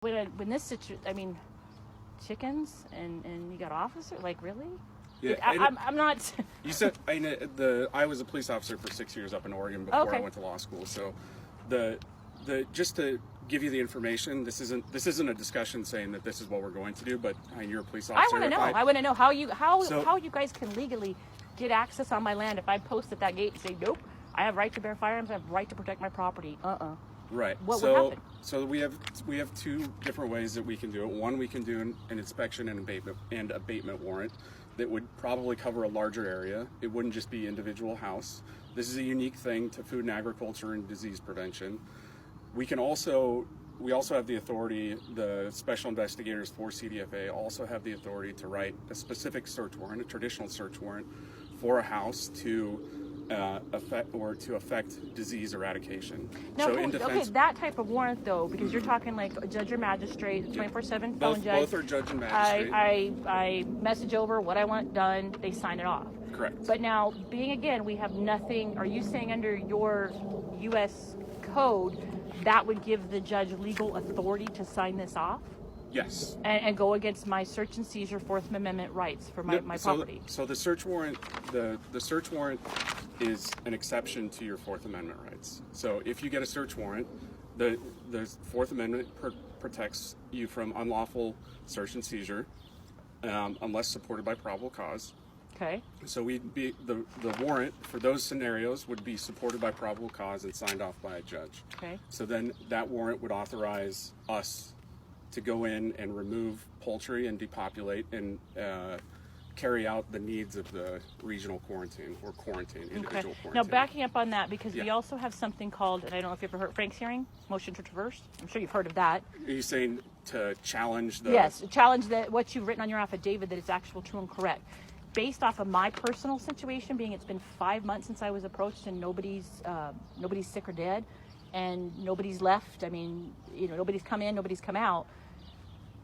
when this situation, I mean, chickens and you got officer, like really? Yeah, I'm not. You said I was a police officer for 6 years up in Oregon before I went to law school. So, the just to give you the information, this isn't a discussion saying that this is what we're going to do. But you're a police officer. I want to know how you guys can legally get access on my land if I post at that gate and say nope, I have right to bear firearms, I have right to protect my property. Right. What would happen? So we have two different ways that we can do it. One, we can do an inspection and abatement warrant that would probably cover a larger area. It wouldn't just be individual house. This is a unique thing to food and agriculture and disease prevention. We also have the authority, the special investigators for CDFA also have the authority to write a specific search warrant, a traditional search warrant for a house to affect disease eradication. Now, okay, that type of warrant though, because you're talking like a judge or magistrate, 24/7 phone judge. Both are judge and magistrate. I message over what I want done, they sign it off. Correct. But now, we have nothing, are you saying under your U.S. code, that would give the judge legal authority to sign this off? Yes. And go against my search and seizure Fourth Amendment rights for my property. So the search warrant, the search warrant is an exception to your Fourth Amendment rights. So if you get a search warrant, the Fourth Amendment protects you from unlawful search and seizure, unless supported by probable cause. Okay. So the warrant for those scenarios would be supported by probable cause and signed off by a judge. Okay. So then that warrant would authorize us to go in and remove poultry and depopulate and carry out the needs of the regional quarantine or individual quarantine. Now backing up on that, because we also have something called, and I don't know if you've ever heard Frank's hearing, motion to traverse. I'm sure you've heard of that. Are you saying to challenge the... Yes, challenge what you've written on your affidavit that it's actual, true, and correct. Based off of my personal situation, being it's been 5 months since I was approached and nobody's sick or dead, and nobody's left. I mean, nobody's come in, nobody's come out.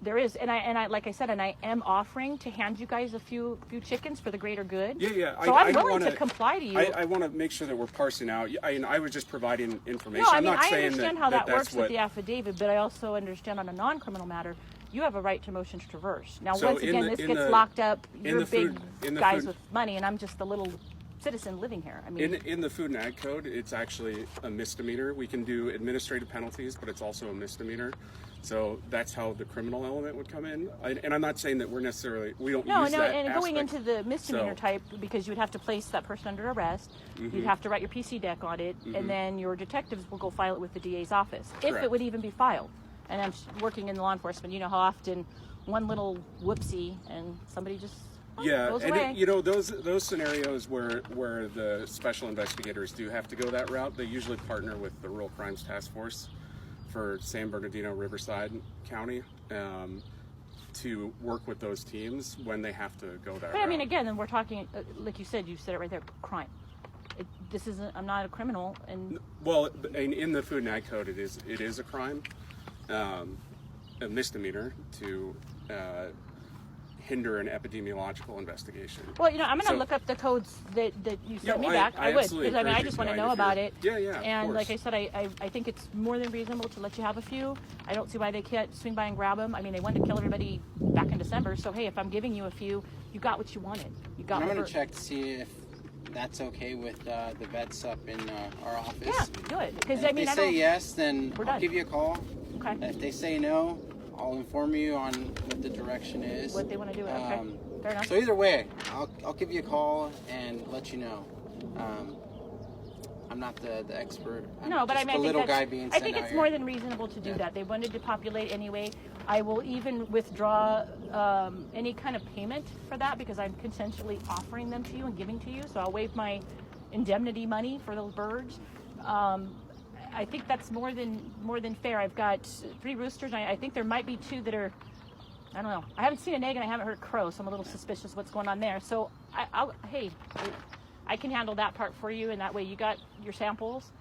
There is, and I like I said, and I am offering to hand you guys a few chickens for the greater good. Yeah. So I'm willing to comply to you. I want to make sure that we're parsing out. I was just providing information. No, I'm not saying understand how that works with the affidavit, but I also understand on a non-criminal matter, you have a right to motion to traverse. Now, once again, this gets locked up. You're big guys with money, and I'm just a little citizen living here. I mean, in the Food and Ag Code, it's actually a misdemeanor. We can do administrative penalties, but it's also a misdemeanor. So that's how the criminal element would come in. And I'm not saying that we don't use that and going aspect. into the misdemeanor type, because you would have to place that person under arrest, you'd have to write your PC deck on it, and then your detectives will go file it with the DA's office, if it would even be filed. And I'm working in law enforcement, you know how often one little whoopsie and somebody just goes away. Those scenarios where the special investigators do have to go that route, they usually partner with the Rural Crimes Task Force for San Bernardino, Riverside County, to work with those teams when they have to go that route. I mean, again, then we're talking, like you said it right there, crime. I'm not a criminal. Well, in the Food and Ag Code, it is a crime, a misdemeanor to hinder an epidemiological investigation. Well, I'm going to look up the codes that you sent me back. I would, because I just want to know about it. Yeah. And like I said, I think it's more than reasonable to let you have a few. I don't see why they can't swing by and grab them. I mean, they wanted to kill everybody back in December, so hey, if I'm giving you a few, you got what you wanted. I'm going to check to see if that's okay with the vets up in our office. Yeah, do it. Because if they say yes, then I'll give you a call. Okay. If they say no, I'll inform you on what the direction is. What they want to do. Okay. Fair enough. So either way, I'll give you a call and let you know. I'm not the expert. But I mean, I think it's here. more than reasonable to do that. They wanted to populate anyway. I will even withdraw any kind of payment for that because I'm consensually offering them to you and giving to you. So I'll waive my indemnity money for those birds. I think that's more than fair. I've got 3 roosters. I think there might be 2 that are, I don't know. I haven't seen an egg and I haven't heard a crow, so I'm a little suspicious what's going on there. So I can handle that part for you, and that way you got your samples,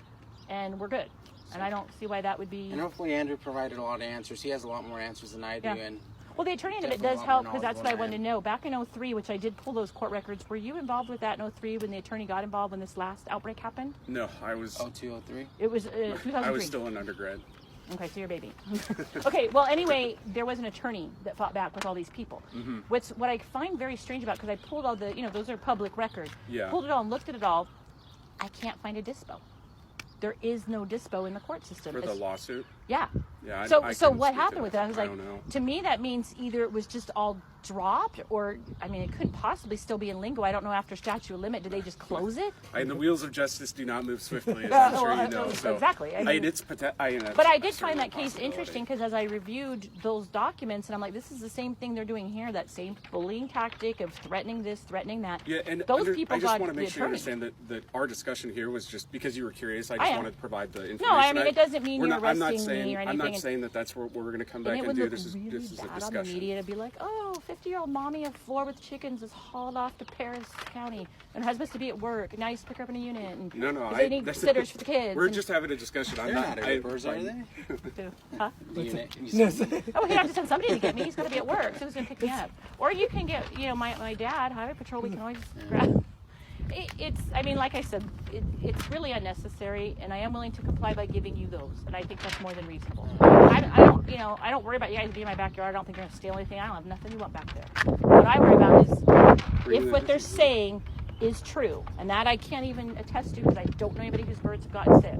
and we're good. And I don't see why that would be. And hopefully Andrew provided a lot of answers. He has a lot more answers than I do. And well, the attorney in it does help, because that's what I wanted to know. Back in 2003, which I did pull those court records, were you involved with that in 2003 when the attorney got involved when this last outbreak happened? No, I was... 2002, 2003? It was 2003. I was still an undergrad. Okay, so you're a baby. Okay, well, anyway, there was an attorney that fought back with all these people. Mm-hmm. What I find very strange about, because I pulled all the, those are public record. Yeah. Pulled it all and looked at it all. I can't find a dispo. There is no dispo in the court system. For the lawsuit? Yeah. Yeah. So I so couldn't what speak to happened with that? I was like, don't know. to me that means either it was just all dropped, or I mean, it couldn't possibly still be in lingo. I don't know. After statute of limit, did they just close it? And the wheels of justice do not move swiftly, as I'm sure you know. So, exactly. I mean, but I did find that case interesting because as I reviewed those documents, and I'm like, this is the same thing they're doing here. That same bullying tactic of threatening this, threatening that. Yeah, and those people I just got want to the make sure you attorney. understand that our discussion here was just because you were curious. I I just am. wanted to provide the information. No, I mean, it doesn't mean We're you're I'm not arresting saying, me or anything. I'm not saying that that's what we're going to come back And it would do. look This is really a bad discussion. on the media to be like, oh, 50-year-old mommy of 4 with chickens is hauled off to Paris County, and her husband's to be at work. Now you pick her up in a unit. And No, they need sitters for the kids. We're and- just having a discussion. I'm They're not I- Ubers, are they? Huh? You said- Oh, he'd have to send somebody to get me. He's got to be at work, so who's going to pick me up? Or you can get, my dad, Highway Patrol. We can always grab. It's, I mean, like I said, it's really unnecessary, and I am willing to comply by giving you those, and I think that's more than reasonable. I don't worry about you guys being in my backyard. I don't think they're going to steal anything. I don't have nothing you want back there. What I worry about is if what they're saying is true, and that I can't even attest to because I don't know anybody whose birds have gotten sick.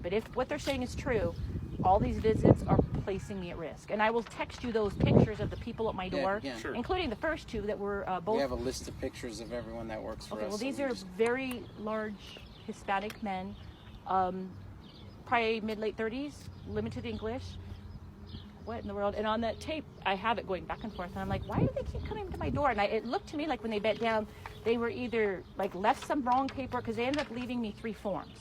But if what they're saying is true, all these visits are placing me at risk. And I will text you those pictures of the people at my door, yeah. Sure. including the first 2 that were both. We have a list of pictures of everyone that works for Okay, us. well, these and are we just- very large Hispanic men, probably mid-late 30s, limited English. What in the world? And on that tape, I have it going back and forth, and I'm like, why do they keep coming to my door? And it looked to me like when they bent down, they were either like left some wrong paper, because they ended up leaving me 3 forms.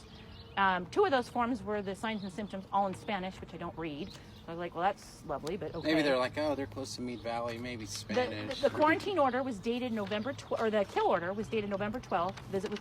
2 of those forms were the signs and symptoms, all in Spanish, which I don't read. I was like, well, that's lovely, but okay. Maybe they're like, oh, they're close to Mead Valley, maybe Spanish. The quarantine order was dated November 12th, or the kill order was dated November 12th. Visit was